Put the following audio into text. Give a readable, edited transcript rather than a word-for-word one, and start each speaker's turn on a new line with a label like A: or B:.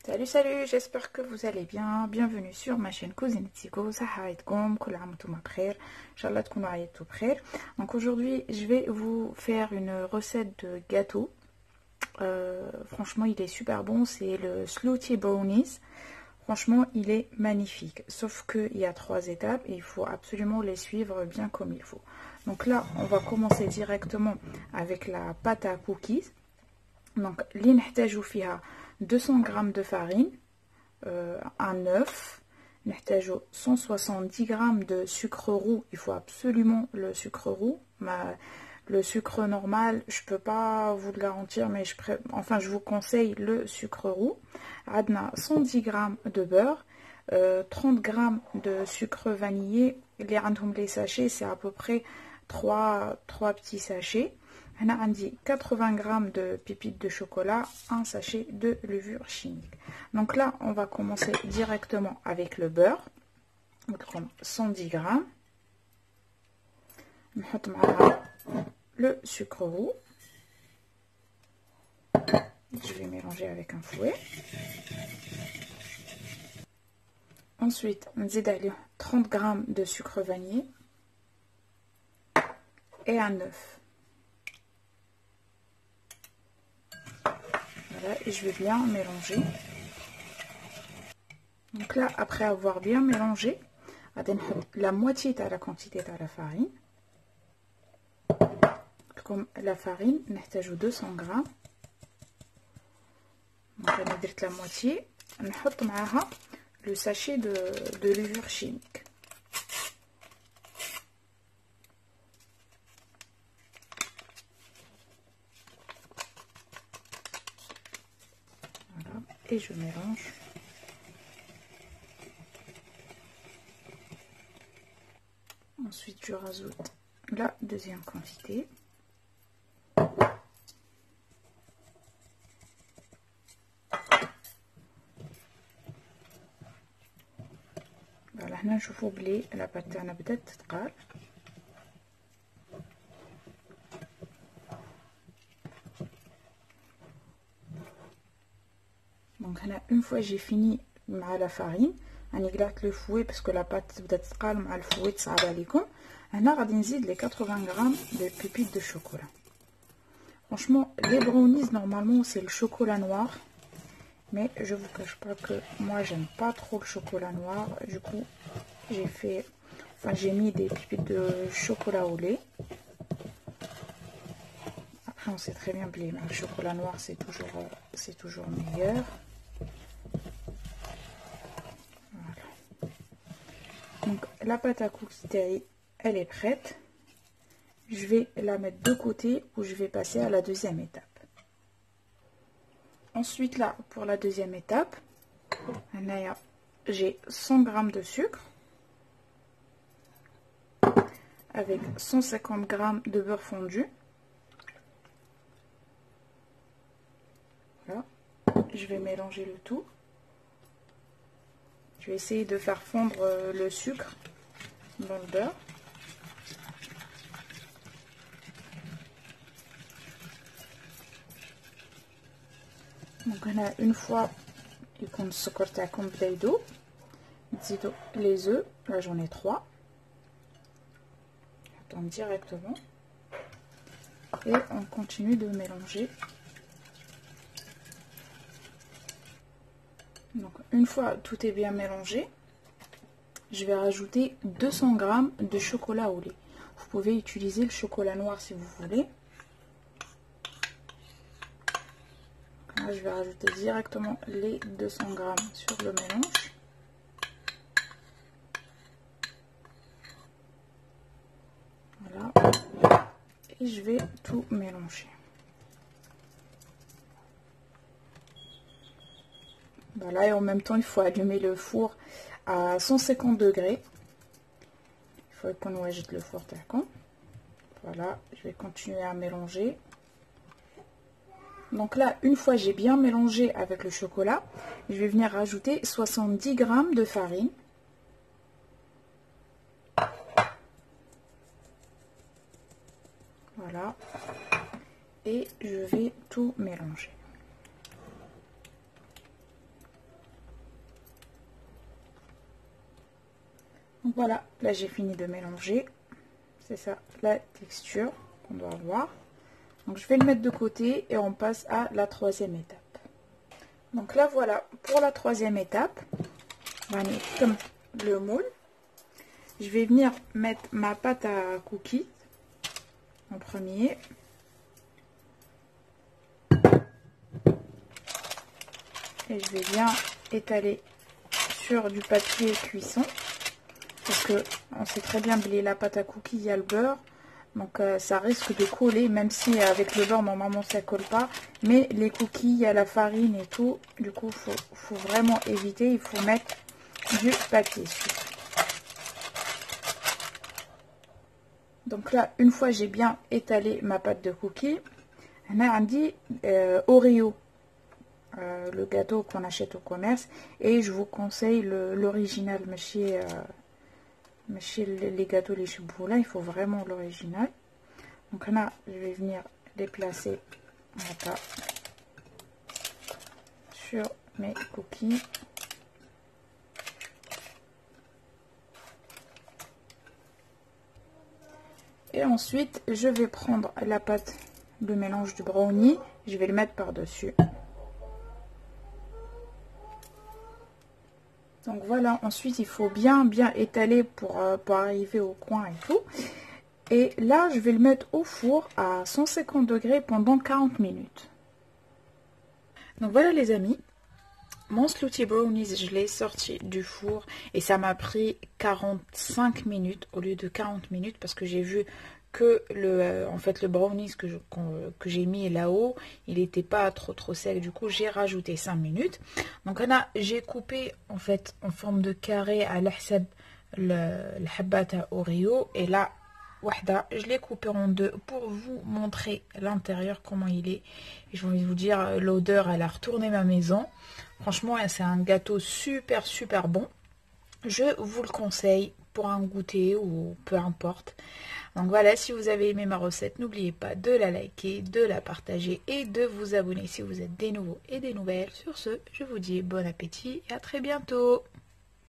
A: Salut, salut, j'espère que vous allez bien. Bienvenue sur ma chaîne Cousine Tigo. Donc aujourd'hui, je vais vous faire une recette de gâteau. Franchement, il est super bon. C'est le Sloothy Brownies. Franchement, il est magnifique. Sauf qu'il y a 3 étapes et il faut absolument les suivre bien comme il faut. Donc là, on va commencer directement avec la pâte à cookies. Donc, li نحتاجو فيها 200 g de farine, un œuf, نحتاجو 170 g de sucre roux. Il faut absolument le sucre roux. Le sucre normal, je peux pas vous le garantir, mais je vous conseille le sucre roux. عندنا 110 g de beurre, 30 g de sucre vanillé. Les عندهم les sachets, c'est à peu près 3 petits sachets. On a 80 g de pépites de chocolat, un sachet de levure chimique. Donc là, on va commencer directement avec le beurre. On va prendre 110 g. On va le sucre roux. Je vais mélanger avec un fouet. Ensuite, on ajoute 30 g de sucre vanillé et un œuf. Voilà, et je vais bien mélanger. Donc là, après avoir bien mélangé, on va mettre la moitié de la quantité de la farine. Comme la farine, on a 200 g. Donc on a mis la moitié. On va mettre le sachet de levure chimique. Voilà, et je mélange. Ensuite, je rajoute la deuxième quantité. Voilà, هنا نشوفوا بلي لاباط تاعنا بدات تتقال. Donc هنا une fois j'ai fini مع la farine, راني قلعت le fouet parce que la pâte بدات تتقال مع الفouet تصعب عليكم. هنا غادي نزيد les 80 g de pépites de chocolat. Franchement, les brownies normalement c'est le chocolat noir, mais je vous cache pas que moi j'aime pas trop le chocolat noir. Du coup, j'ai mis des pépites de chocolat au lait. Après, on sait très bien que le chocolat noir c'est toujours meilleur. Voilà. Donc la pâte à cookies, elle est prête. Je vais la mettre de côté où je vais passer à la deuxième étape. Ensuite là, pour la deuxième étape, j'ai 100 g de sucre avec 150 g de beurre fondu. Voilà. Je vais mélanger le tout. Je vais essayer de faire fondre le sucre dans le beurre. Donc une fois يكون السكر تاعكم بدا يذوب تزيدوا les œufs. Là j'en ai 3. J'attends directement et on continue de mélanger. Donc une fois tout est bien mélangé, je vais rajouter 200 g de chocolat au lait. Vous pouvez utiliser le chocolat noir si vous voulez. Là, je vais rajouter directement les 200 g sur le mélange. Voilà. Et je vais tout mélanger. Voilà, et en même temps, il faut allumer le four à 150 degrés. Il faut qu'on ajoute le four tacon. Voilà, je vais continuer à mélanger. Donc là, une fois j'ai bien mélangé avec le chocolat, je vais venir rajouter 70 g de farine. Voilà. Et je vais tout mélanger. Donc voilà, là j'ai fini de mélanger. C'est ça la texture qu'on doit avoir. Donc je vais le mettre de côté et on passe à la troisième étape. Donc là voilà, pour la troisième étape, on va mettre comme le moule. Je vais venir mettre ma pâte à cookies en premier. Et je vais bien étaler sur du papier cuisson. Parce que on sait très bien que la pâte à cookies, il y a le beurre. Donc ça risque de coller, même si avec le beurre, normalement ça colle pas. Mais les cookies, il y a la farine et tout. Du coup, faut vraiment éviter. Il faut mettre du papier dessus. Donc là, une fois j'ai bien étalé ma pâte de cookies, on a dit Oreo. Le gâteau qu'on achète au commerce, et je vous conseille l'original, mais les gâteaux les chocolats, il faut vraiment l'original. Donc là je vais venir les placer sur mes cookies. Et ensuite je vais prendre la pâte, le mélange du brownie, je vais le mettre par dessus. Donc voilà, ensuite il faut bien étaler pour arriver au coin et tout. Et là, je vais le mettre au four à 150 degrés pendant 40 minutes. Donc voilà les amis, mon Slootie Brownies, je l'ai sorti du four et ça m'a pris 45 minutes au lieu de 40 minutes parce que j'ai vu que en fait le brownies que j'ai mis là-haut, il n'était pas trop sec, du coup j'ai rajouté 5 minutes. Donc là j'ai coupé en fait en forme de carré à l'hsab le habata Oreo, et là wahda, je l'ai coupé en deux pour vous montrer l'intérieur comment il est. Et je vais vous dire, l'odeur elle a retourné ma maison. Franchement c'est un gâteau super bon. Je vous le conseille pour un goûter ou peu importe. Donc voilà, si vous avez aimé ma recette, n'oubliez pas de la liker, de la partager et de vous abonner si vous êtes des nouveaux et des nouvelles. Sur ce, je vous dis bon appétit et à très bientôt.